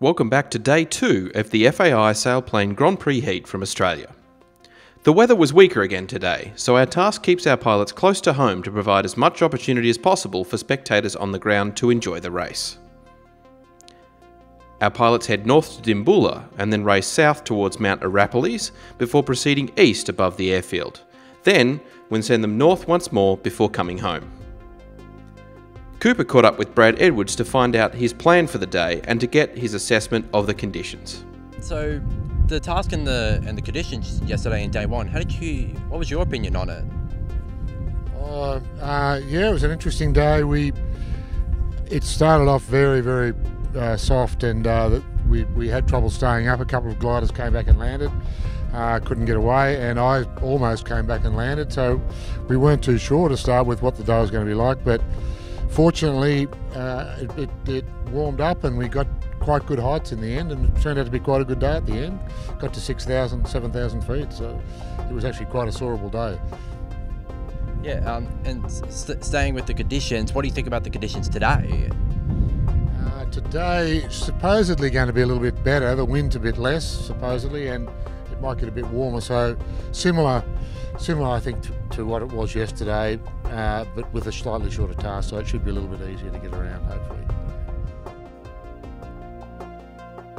Welcome back to day 2 of the FAI Sailplane Grand Prix heat from Australia. The weather was weaker again today, so our task keeps our pilots close to home to provide as much opportunity as possible for spectators on the ground to enjoy the race. Our pilots head north to Dimboola and then race south towards Mount Arapiles before proceeding east above the airfield. Then, we'll send them north once more before coming home. Cooper caught up with Brad Edwards to find out his plan for the day and to get his assessment of the conditions. So, the task and the conditions yesterday in day 1, what was your opinion on it? Yeah, it was an interesting day. It started off very soft, and we had trouble staying up. A couple of gliders came back and landed, couldn't get away, and I almost came back and landed, so we weren't too sure to start with what the day was going to be like, but fortunately it warmed up and we got quite good heights in the end, and it turned out to be quite a good day at the end. Got to 6,000, 7,000 feet, so it was actually quite a soarable day. Yeah, and staying with the conditions, what do you think about the conditions today? Today, supposedly going to be a little bit better. The wind's a bit less, supposedly, and it might get a bit warmer. So similar, I think, to what it was yesterday, but with a slightly shorter task. So it should be a little bit easier to get around, hopefully.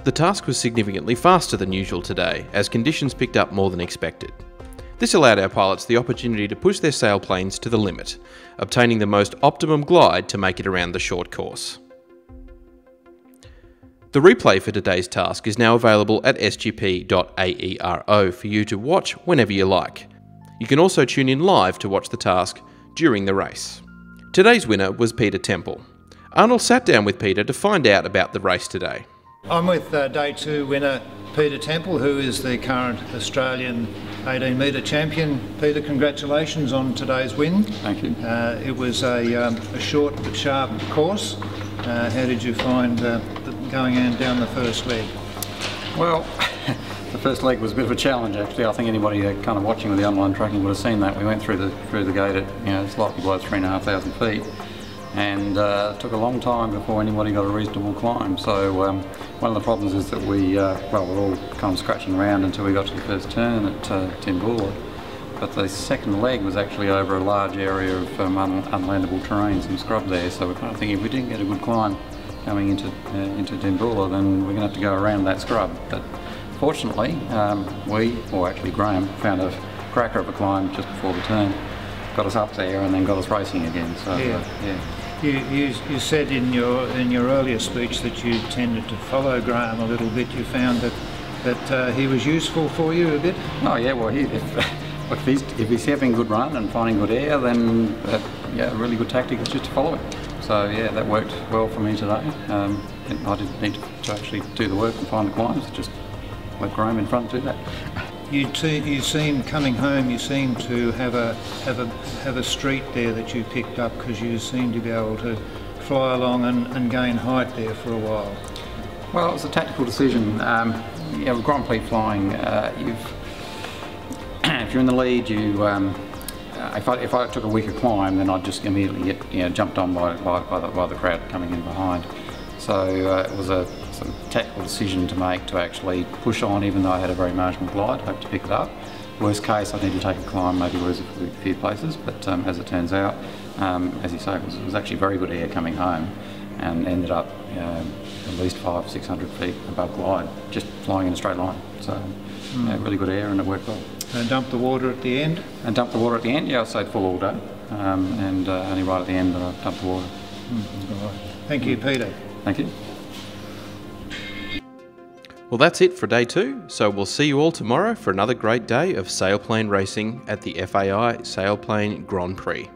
The task was significantly faster than usual today, as conditions picked up more than expected. This allowed our pilots the opportunity to push their sailplanes to the limit, obtaining the most optimum glide to make it around the short course. The replay for today's task is now available at sgp.aero for you to watch whenever you like. You can also tune in live to watch the task during the race. Today's winner was Peter Temple. Arnold sat down with Peter to find out about the race today. I'm with day 2 winner Peter Temple, who is the current Australian 18-metre champion. Peter, congratulations on today's win. Thank you. It was a short but sharp course. How did you find going down the first leg? Well, the first leg was a bit of a challenge actually. I think anybody kind of watching with the online tracking would have seen that. We went through the gate at slightly below 3,500 feet, and it took a long time before anybody got a reasonable climb. So one of the problems is that we're all kind of scratching around until we got to the first turn at Dimboola. But the second leg was actually over a large area of unlandable terrain, some scrub there, so we're kind of thinking if we didn't get a good climb coming into Dimboola, then we're going to have to go around that scrub. But fortunately, Graham, found a cracker of a climb just before the turn, got us up there and then got us racing again. So yeah. You said in your earlier speech that you tended to follow Graham a little bit. You found that he was useful for you a bit? Oh yeah, well if he's having a good run and finding good air, then a really good tactic is just to follow him. So yeah, that worked well for me today. I didn't need to actually do the work and find the climbs, just let Graham in front do that. You seem, coming home, you seem to have a street there that you picked up, because you seem to be able to fly along and gain height there for a while. Well, it was a tactical decision. With Grand Prix flying, if you're in the lead, if I took a weaker climb, then I'd just immediately get jumped on by the crowd coming in behind. So it was a sort of tactical decision to make, to actually push on, even though I had a very marginal glide. Hope to pick it up. Worst case, I need to take a climb, maybe lose a few places. But as it turns out, as you say, it was actually very good air coming home, and ended up at least 500-600 feet above glide, just flying in a straight line. So really good air, and it worked well. And dump the water at the end? And dump the water at the end, yeah, I stayed full all day. And only right at the end that I dumped the water. All right. Thank you, Peter. Thank you. Well, that's it for day 2, so we'll see you all tomorrow for another great day of sailplane racing at the FAI Sailplane Grand Prix.